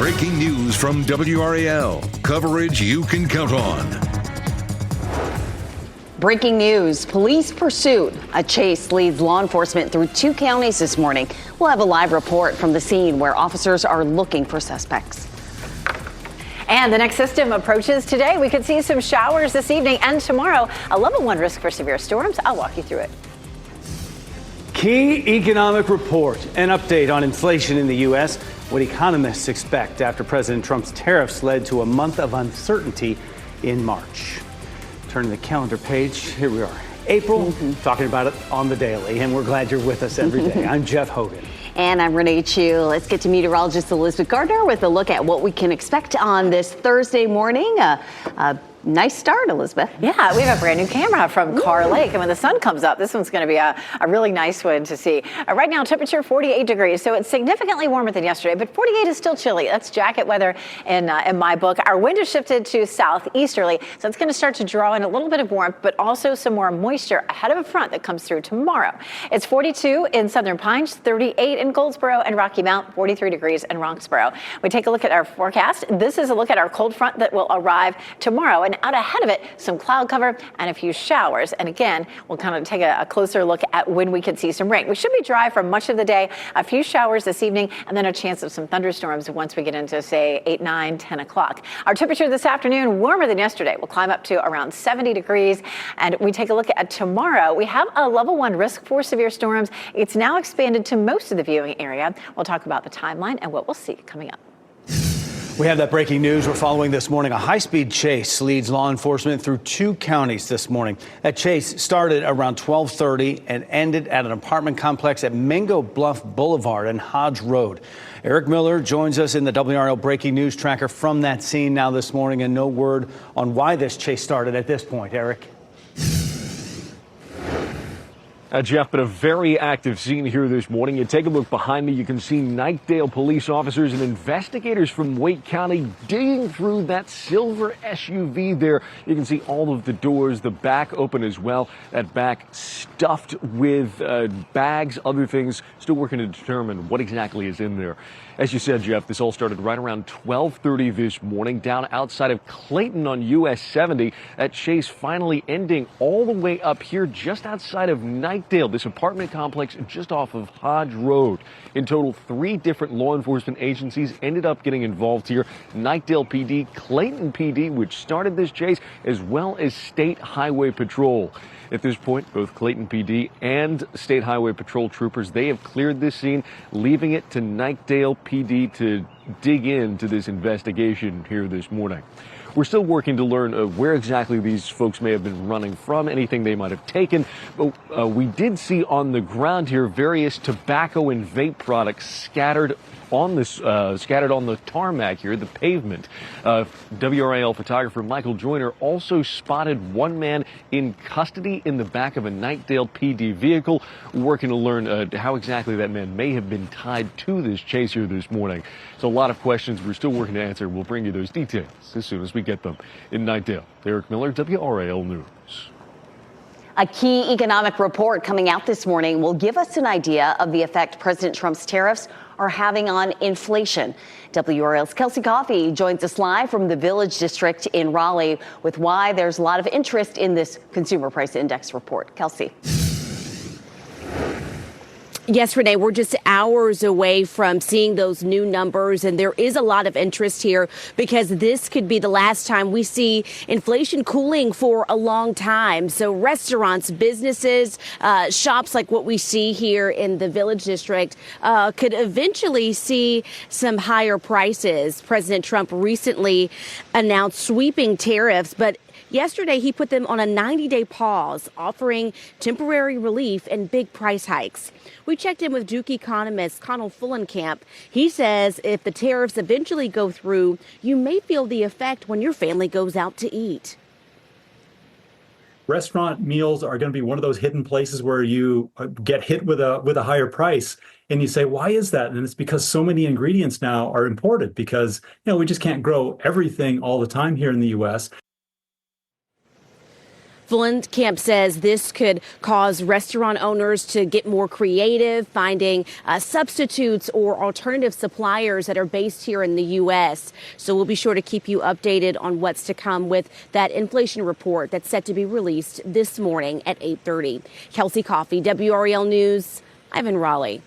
Breaking news from WRAL. Coverage you can count on. Breaking news. Police pursuit. A chase leads law enforcement through 2 counties this morning. We'll have a live report from the scene where officers are looking for suspects. And the next system approaches today. We could see some showers this evening and tomorrow. A level 1 risk for severe storms. I'll walk you through it. Key economic report. An update on inflation in the U.S. What economists expect after President Trump's tariffs led to a month of uncertainty in March. Turning the calendar page, here we are. April, talking about it on the daily, and we're glad you're with us every day. I'm Jeff Hogan. And I'm Renee Chu. Let's get to meteorologist Elizabeth Gardner with a look at what we can expect on this Thursday morning. Nice start, Elizabeth. Yeah, we have a brand new camera from Carr Lake. And when the sun comes up, this one's going to be a really nice one to see. Right now, temperature 48 degrees. So it's significantly warmer than yesterday, but 48 is still chilly. That's jacket weather in my book. Our wind has shifted to southeasterly. So it's going to start to draw in a little bit of warmth, but also some more moisture ahead of a front that comes through tomorrow. It's 42 in Southern Pines, 38 in Goldsboro and Rocky Mount, 43 degrees in Roxborough. We take a look at our forecast. This is a look at our cold front that will arrive tomorrow. And out ahead of it, some cloud cover and a few showers. And again, we'll kind of take a closer look at when we could see some rain. We should be dry for much of the day, a few showers this evening, and then a chance of some thunderstorms once we get into, say, 8, 9, 10 o'clock. Our temperature this afternoon, warmer than yesterday. We'll climb up to around 70 degrees. And we take a look at tomorrow. We have a level 1 risk for severe storms. It's now expanded to most of the viewing area. We'll talk about the timeline and what we'll see coming up. We have that breaking news we're following this morning. A high-speed chase leads law enforcement through 2 counties this morning. That chase started around 12:30 and ended at an apartment complex at Mingo Bluff Boulevard and Hodge Road. Eric Miller joins us in the WRAL breaking news tracker from that scene now this morning, and no word on why this chase started at this point. Eric. Jeff, but a very active scene here this morning. You take a look behind me, you can see Knightdale police officers and investigators from Wake County digging through that silver SUV there. You can see all of the doors, the back open as well. That back stuffed with bags, other things. Still working to determine what exactly is in there. As you said, Jeff, this all started right around 12:30 this morning down outside of Clayton on US 70. That chase finally ending all the way up here just outside of Knightdale, this apartment complex just off of Hodge Road. In total, 3 different law enforcement agencies ended up getting involved here. Knightdale PD, Clayton PD, which started this chase, as well as State Highway Patrol. At this point, both Clayton PD and State Highway Patrol troopers, they have cleared this scene, leaving it to Knightdale PD to dig into this investigation here this morning. We're still working to learn where exactly these folks may have been running from, anything they might have taken. But we did see on the ground here various tobacco and vape products scattered on the tarmac here, the pavement. WRAL photographer Michael Joyner also spotted one man in custody in the back of a Knightdale PD vehicle, working to learn how exactly that man may have been tied to this chase here this morning. So a lot of questions we're still working to answer. We'll bring you those details as soon as we get them. In Knightdale, Eric Miller, WRAL News. A key economic report coming out this morning will give us an idea of the effect President Trump's tariffs are having on inflation. WRAL's Kelsey Coffey joins us live from the Village District in Raleigh with why there's a lot of interest in this Consumer Price Index report. Kelsey. Yes, Renee, we're just hours away from seeing those new numbers, and there is a lot of interest here because this could be the last time we see inflation cooling for a long time. So restaurants, businesses, shops like what we see here in the Village District could eventually see some higher prices. President Trump recently announced sweeping tariffs, but yesterday, he put them on a 90-day pause, offering temporary relief and big price hikes. We checked in with Duke economist Connell Fullenkamp. He says if the tariffs eventually go through, you may feel the effect when your family goes out to eat. Restaurant meals are going to be one of those hidden places where you get hit with a higher price. And you say, why is that? And it's because so many ingredients now are imported because, we just can't grow everything all the time here in the U.S. Camp says this could cause restaurant owners to get more creative, finding substitutes or alternative suppliers that are based here in the U.S. So we'll be sure to keep you updated on what's to come with that inflation report that's set to be released this morning at 8:30. Kelsey Coffey, WRAL News. I'm in Raleigh.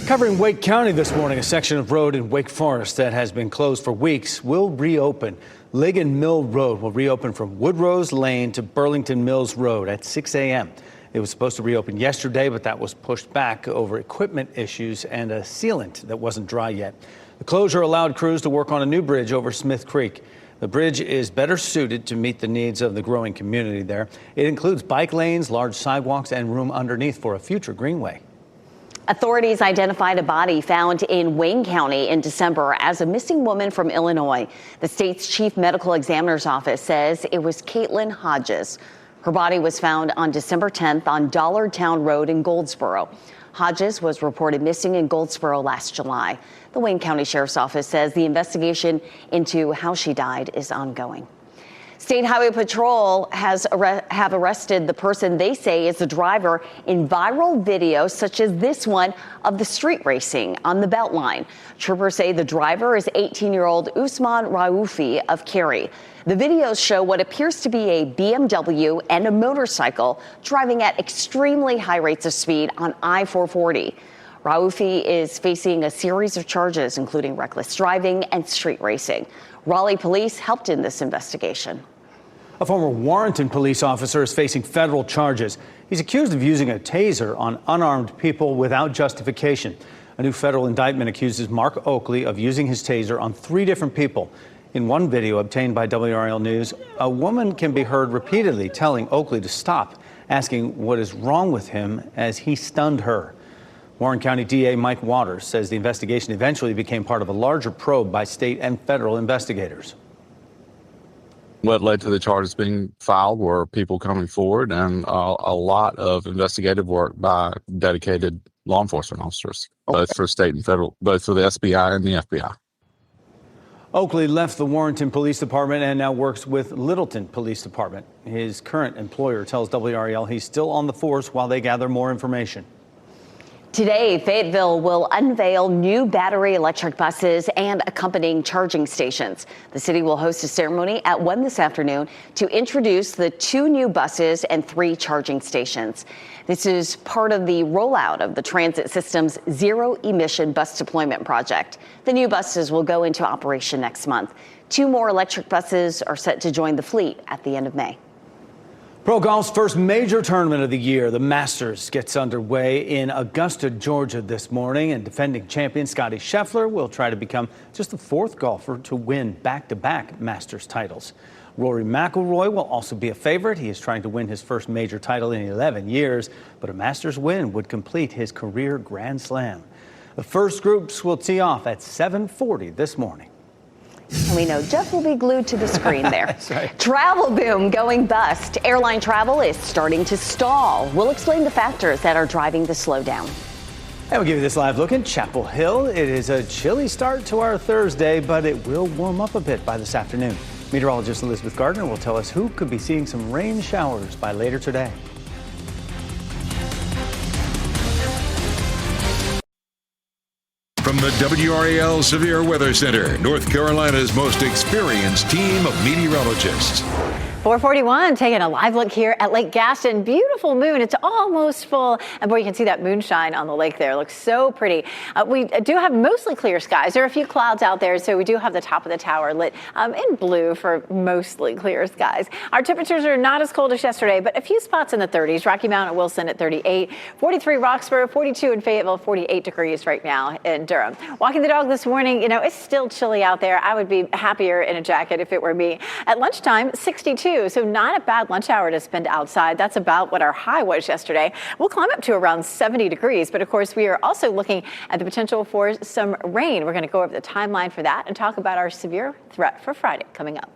Covering Wake County this morning, a section of road in Wake Forest that has been closed for weeks will reopen. Ligon Mill Road will reopen from Woodrose Lane to Burlington Mills Road at 6 a.m. It was supposed to reopen yesterday, but that was pushed back over equipment issues and a sealant that wasn't dry yet. The closure allowed crews to work on a new bridge over Smith Creek. The bridge is better suited to meet the needs of the growing community there. It includes bike lanes, large sidewalks, and room underneath for a future greenway. Authorities identified a body found in Wayne County in December as a missing woman from Illinois. The state's chief medical examiner's office says it was Caitlin Hodges. Her body was found on December 10th on Dollardtown Road in Goldsboro. Hodges was reported missing in Goldsboro last July. The Wayne County Sheriff's Office says the investigation into how she died is ongoing. State Highway Patrol have arrested the person they say is the driver in viral videos such as this one of the street racing on the Beltline. Troopers say the driver is 18-year-old Usman Raufi of Cary. The videos show what appears to be a BMW and a motorcycle driving at extremely high rates of speed on I-440. Raufi is facing a series of charges, including reckless driving and street racing. Raleigh police helped in this investigation. A former Warrenton police officer is facing federal charges. He's accused of using a taser on unarmed people without justification. A new federal indictment accuses Mark Oakley of using his taser on 3 different people. In one video obtained by WRAL News, a woman can be heard repeatedly telling Oakley to stop, asking what is wrong with him as he stunned her. Warren County DA Mike Waters says the investigation eventually became part of a larger probe by state and federal investigators. What led to the charges being filed were people coming forward and a lot of investigative work by dedicated law enforcement officers, both for state and federal, both for the SBI and the FBI. Oakley left the Warrenton Police Department and now works with Littleton Police Department. His current employer tells WRAL he's still on the force while they gather more information. Today, Fayetteville will unveil new battery electric buses and accompanying charging stations. The city will host a ceremony at 1 this afternoon to introduce the 2 new buses and 3 charging stations. This is part of the rollout of the transit system's zero-emission bus deployment project. The new buses will go into operation next month. 2 more electric buses are set to join the fleet at the end of May. Pro golf's first major tournament of the year, the Masters, gets underway in Augusta, Georgia this morning, and defending champion Scottie Scheffler will try to become just the 4th golfer to win back-to-back Masters titles. Rory McIlroy will also be a favorite. He is trying to win his first major title in 11 years, but a Masters win would complete his career Grand Slam. The first groups will tee off at 7:40 this morning. And we know Jeff will be glued to the screen there. That's right. Travel boom going bust. Airline travel is starting to stall. We'll explain the factors that are driving the slowdown. And we'll give you this live look in Chapel Hill. It is a chilly start to our Thursday, but it will warm up a bit by this afternoon. Meteorologist Elizabeth Gardner will tell us who could be seeing some rain showers by later today. From the WRAL Severe Weather Center, North Carolina's most experienced team of meteorologists. 441, taking a live look here at Lake Gaston. Beautiful moon. It's almost full. And boy, you can see that moonshine on the lake there. It looks so pretty. We do have mostly clear skies. There are a few clouds out there, so we do have the top of the tower lit in blue for mostly clear skies. Our temperatures are not as cold as yesterday, but a few spots in the 30s. Rocky Mount at Wilson at 38, 43 Roxborough, 42 in Fayetteville, 48 degrees right now in Durham. Walking the dog this morning, you know, it's still chilly out there. I would be happier in a jacket if it were me. At lunchtime, 62. So not a bad lunch hour to spend outside. That's about what our high was yesterday. We'll climb up to around 70 degrees. But of course, we are also looking at the potential for some rain. We're going to go over the timeline for that and talk about our severe threat for Friday coming up.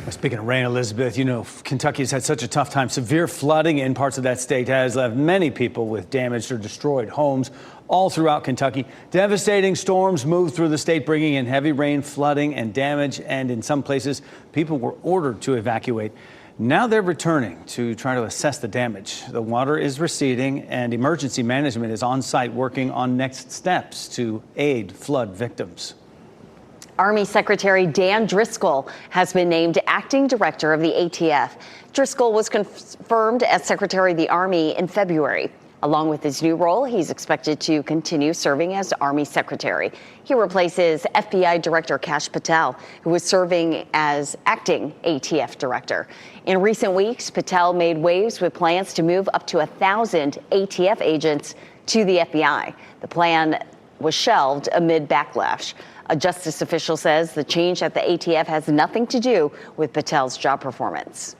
Speaking of rain, Elizabeth, you know, Kentucky has had such a tough time. Severe flooding in parts of that state has left many people with damaged or destroyed homes. all throughout Kentucky. Devastating storms moved through the state, bringing in heavy rain, flooding, and damage. And in some places, people were ordered to evacuate. Now they're returning to try to assess the damage. The water is receding, and emergency management is on site working on next steps to aid flood victims. Army Secretary Dan Driscoll has been named acting director of the ATF. Driscoll was confirmed as Secretary of the Army in February. Along with his new role, he's expected to continue serving as Army Secretary. He replaces FBI Director Kash Patel, who was serving as acting ATF Director. In recent weeks, Patel made waves with plans to move up to 1,000 ATF agents to the FBI. The plan was shelved amid backlash. A justice official says the change at the ATF has nothing to do with Patel's job performance.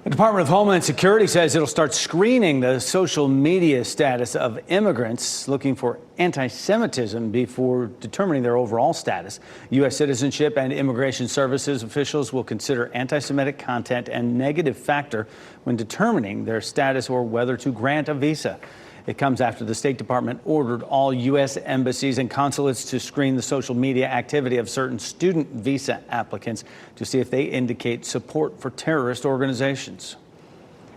The Department of Homeland Security says it'll start screening the social media status of immigrants looking for anti-Semitism before determining their overall status. U.S. Citizenship and Immigration Services officials will consider anti-Semitic content a negative factor when determining their status or whether to grant a visa. It comes after the State Department ordered all U.S. embassies and consulates to screen the social media activity of certain student visa applicants to see if they indicate support for terrorist organizations.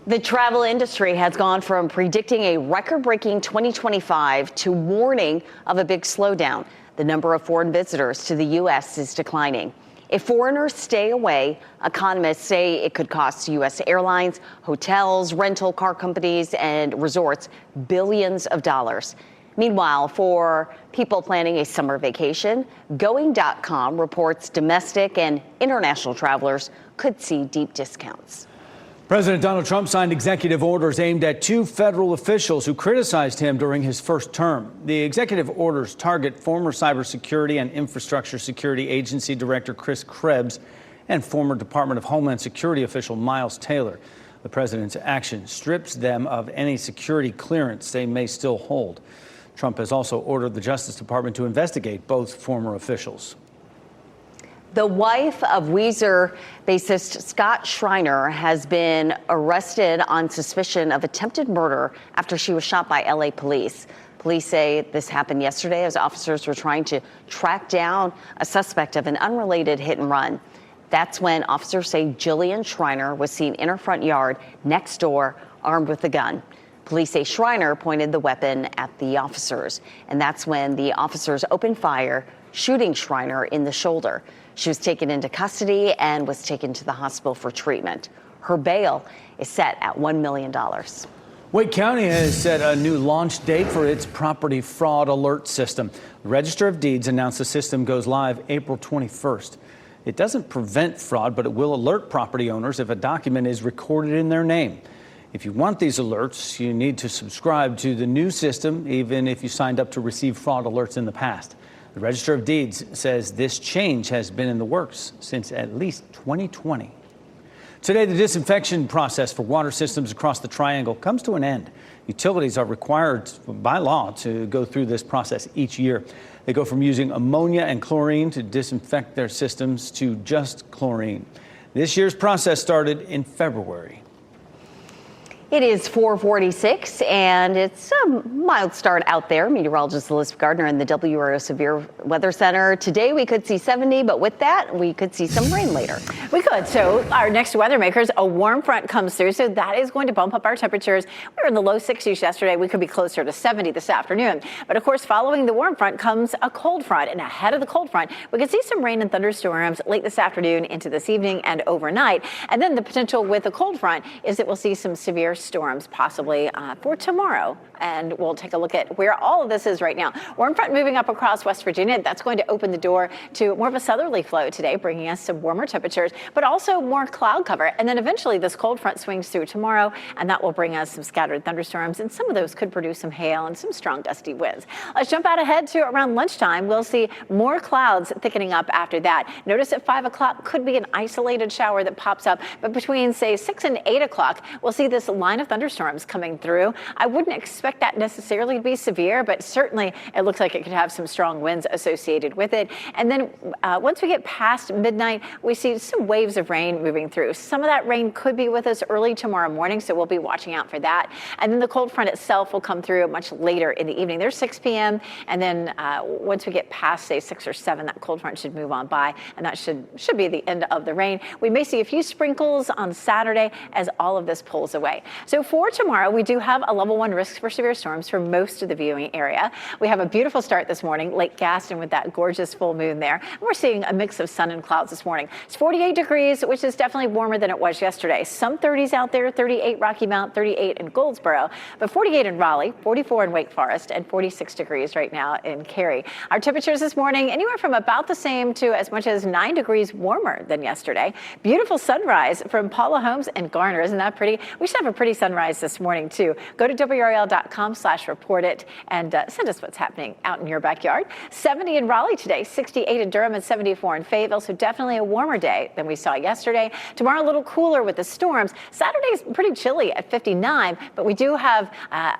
The travel industry has gone from predicting a record-breaking 2025 to warning of a big slowdown. The number of foreign visitors to the U.S. is declining. If foreigners stay away, economists say it could cost U.S. airlines, hotels, rental car companies, and resorts billions of dollars. Meanwhile, for people planning a summer vacation, Going.com reports domestic and international travelers could see deep discounts. President Donald Trump signed executive orders aimed at two federal officials who criticized him during his first term. The executive orders target former Cybersecurity and Infrastructure Security Agency Director Chris Krebs and former Department of Homeland Security official Miles Taylor. The president's action strips them of any security clearance they may still hold. Trump has also ordered the Justice Department to investigate both former officials. The wife of Weezer bassist Scott Schreiner has been arrested on suspicion of attempted murder after she was shot by LA police. Police say this happened yesterday as officers were trying to track down a suspect of an unrelated hit and run. That's when officers say Jillian Schreiner was seen in her front yard next door, armed with a gun. Police say Schreiner pointed the weapon at the officers, and that's when the officers opened fire, shooting Schreiner in the shoulder. She was taken into custody and was taken to the hospital for treatment. Her bail is set at $1 million. Wake County has set a new launch date for its property fraud alert system. The Register of Deeds announced the system goes live April 21st. It doesn't prevent fraud, but it will alert property owners if a document is recorded in their name. If you want these alerts, you need to subscribe to the new system, even if you signed up to receive fraud alerts in the past. The Register of Deeds says this change has been in the works since at least 2020. Today, the disinfection process for water systems across the Triangle comes to an end. Utilities are required by law to go through this process each year. They go from using ammonia and chlorine to disinfect their systems to just chlorine. This year's process started in February. It is 4:46, and it's a mild start out there. Meteorologist Elizabeth Gardner in the WRAL Severe Weather Center. Today we could see 70, but with that, we could see some rain later. We could. So our next weather makers, a warm front comes through, so that is going to bump up our temperatures. We were in the low 60s yesterday. We could be closer to 70 this afternoon. But of course, following the warm front comes a cold front, and ahead of the cold front, we could see some rain and thunderstorms late this afternoon into this evening and overnight. And then the potential with the cold front is that we'll see some severe storms possibly for tomorrow. And we'll take a look at where all of this is right now. Warm front moving up across West Virginia. That's going to open the door to more of a southerly flow today, bringing us some warmer temperatures, but also more cloud cover. And then eventually this cold front swings through tomorrow, and that will bring us some scattered thunderstorms. And some of those could produce some hail and some strong gusty winds. Let's jump out ahead to around lunchtime. We'll see more clouds thickening up after that. Notice at 5 o'clock could be an isolated shower that pops up, but between say 6 and 8 o'clock, we'll see this line line of thunderstorms coming through. I wouldn't expect that necessarily to be severe, but certainly it looks like it could have some strong winds associated with it. And then once we get past midnight, we see some waves of rain moving through. Some of that rain could be with us early tomorrow morning, so we'll be watching out for that. And then the cold front itself will come through much later in the evening. There's 6 p.m. and then once we get past, say, 6 or 7, that cold front should move on by, and that should be the end of the rain. We may see a few sprinkles on Saturday as all of this pulls away. So for tomorrow, we do have a level 1 risk for severe storms for most of the viewing area. We have a beautiful start this morning, Lake Gaston with that gorgeous full moon there. And we're seeing a mix of sun and clouds this morning. It's 48 degrees, which is definitely warmer than it was yesterday. Some 30s out there, 38 Rocky Mount, 38 in Goldsboro, but 48 in Raleigh, 44 in Wake Forest, and 46 degrees right now in Cary. Our temperatures this morning, anywhere from about the same to as much as 9 degrees warmer than yesterday. Beautiful sunrise from Paula Holmes and Garner. Isn't that pretty? We should have a pretty sunrise this morning, too. Go to WRAL.com/report it and send us what's happening out in your backyard. 70 in Raleigh today, 68 in Durham, and 74 in Fayetteville. So definitely a warmer day than we saw yesterday. Tomorrow, a little cooler with the storms. Saturday's pretty chilly at 59, but we do have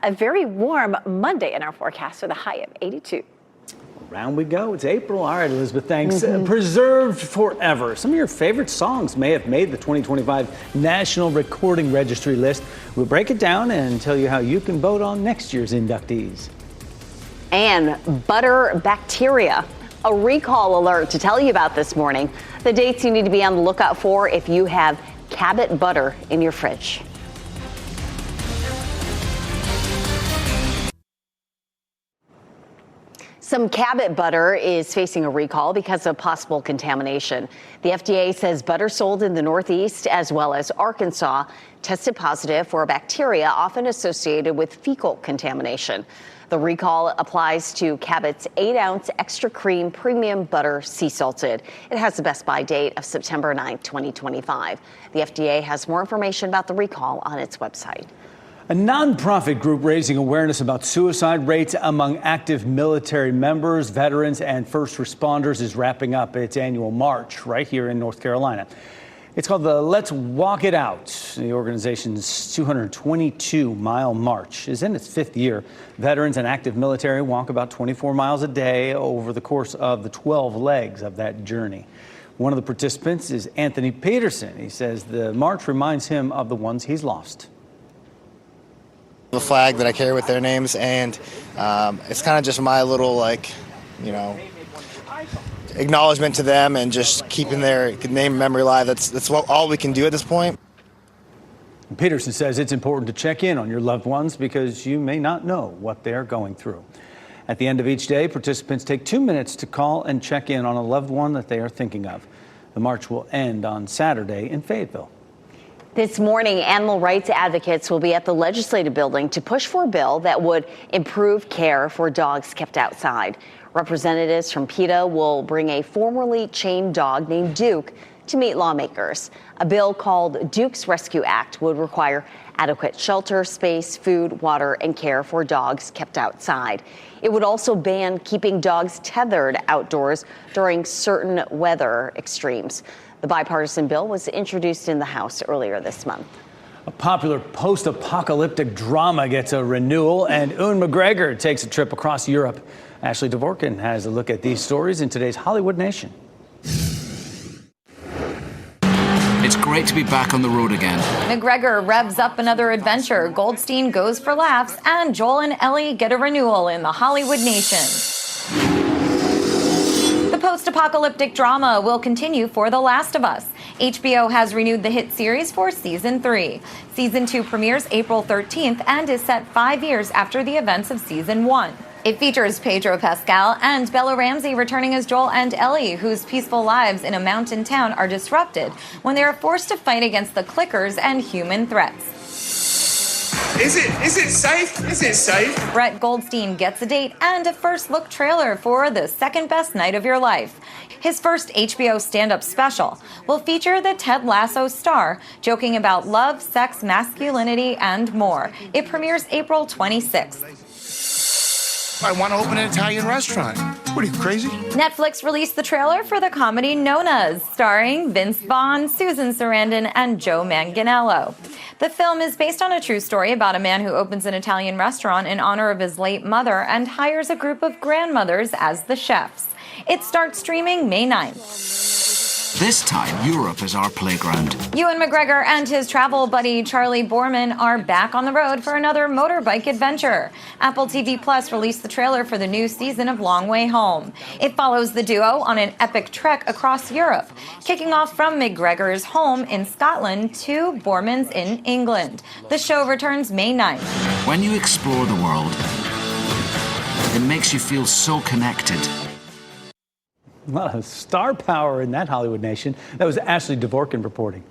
a very warm Monday in our forecast with a high of 82. Round we go. It's April. All right, Elizabeth, thanks. Preserved forever. Some of your favorite songs may have made the 2025 National Recording Registry list. We'll break it down and tell you how you can vote on next year's inductees. And butter bacteria. A recall alert to tell you about this morning. The dates you need to be on the lookout for if you have Cabot butter in your fridge. Some Cabot butter is facing a recall because of possible contamination. The FDA says butter sold in the Northeast as well as Arkansas tested positive for a bacteria often associated with fecal contamination. The recall applies to Cabot's 8-ounce extra cream premium butter sea salted. It has the best by date of September 9, 2025. The FDA has more information about the recall on its website. A nonprofit group raising awareness about suicide rates among active military members, veterans, and first responders is wrapping up its annual march right here in North Carolina. It's called the Let's Walk It Out. The organization's 222-mile march is in its 5th year. Veterans and active military walk about 24 miles a day over the course of the 12 legs of that journey. One of the participants is Anthony Peterson. He says the march reminds him of the ones he's lost. The flag that I carry with their names, and it's kind of just my little, acknowledgement to them and just keeping their name and memory alive. That's all we can do at this point. Peterson says it's important to check in on your loved ones because you may not know what they're going through. At the end of each day, participants take 2 minutes to call and check in on a loved one that they are thinking of. The march will end on Saturday in Fayetteville. This morning, animal rights advocates will be at the legislative building to push for a bill that would improve care for dogs kept outside. Representatives from PETA will bring a formerly chained dog named Duke to meet lawmakers. A bill called Duke's Rescue Act would require adequate shelter, space, food, water, and care for dogs kept outside. It would also ban keeping dogs tethered outdoors during certain weather extremes. The bipartisan bill was introduced in the House earlier this month. A popular post-apocalyptic drama gets a renewal, and Ewan McGregor takes a trip across Europe. Ashley Dvorkin has a look at these stories in today's Hollywood Nation. It's great to be back on the road again. McGregor revs up another adventure. Goldstein goes for laughs, and Joel and Ellie get a renewal in the Hollywood Nation. The post-apocalyptic drama will continue for The Last of Us. HBO has renewed the hit series for Season 3. Season 2 premieres April 13th and is set 5 years after the events of Season 1. It features Pedro Pascal and Bella Ramsey returning as Joel and Ellie, whose peaceful lives in a mountain town are disrupted when they are forced to fight against the clickers and human threats. Is it safe? Is it safe? Brett Goldstein gets a date and a first look trailer for The Second Best Night of Your Life. His first HBO stand-up special will feature the Ted Lasso star, joking about love, sex, masculinity, and more. It premieres April 26th. I want to open an Italian restaurant. What are you, crazy? Netflix released the trailer for the comedy Nonas, starring Vince Vaughn, Susan Sarandon, and Joe Manganiello. The film is based on a true story about a man who opens an Italian restaurant in honor of his late mother and hires a group of grandmothers as the chefs. It starts streaming May 9th. This time, Europe is our playground. Ewan McGregor and his travel buddy Charlie Boorman are back on the road for another motorbike adventure. Apple TV Plus released the trailer for the new season of Long Way Home. It follows the duo on an epic trek across Europe, kicking off from McGregor's home in Scotland to Boorman's in England. The show returns May 9th. When you explore the world, it makes you feel so connected. A lot of star power in that Hollywood nation. That was Ashley Dvorkin reporting.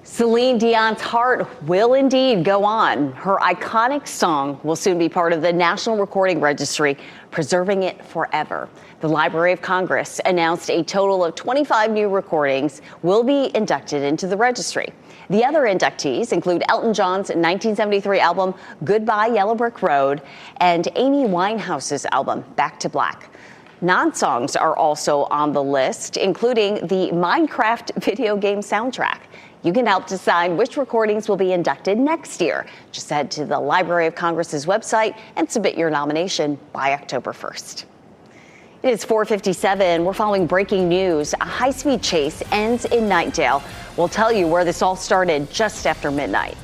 Celine Dion's heart will indeed go on. Her iconic song will soon be part of the National Recording Registry, preserving it forever. The Library of Congress announced a total of 25 new recordings will be inducted into the registry. The other inductees include Elton John's 1973 album Goodbye Yellow Brick Road and Amy Winehouse's album Back to Black. Non-songs are also on the list, including the Minecraft video game soundtrack. You can help decide which recordings will be inducted next year. Just head to the Library of Congress's website and submit your nomination by October 1st. It is 4:57. We're following breaking news. A high-speed chase ends in Knightdale. We'll tell you where this all started just after midnight.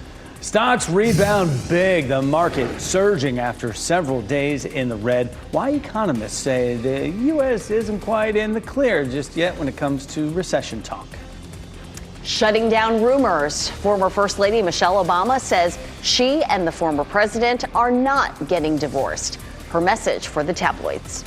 Stocks rebound big. The market surging after several days in the red. Why economists say the U.S. isn't quite in the clear just yet when it comes to recession talk. Shutting down rumors. Former First Lady Michelle Obama says she and the former president are not getting divorced. Her message for the tabloids.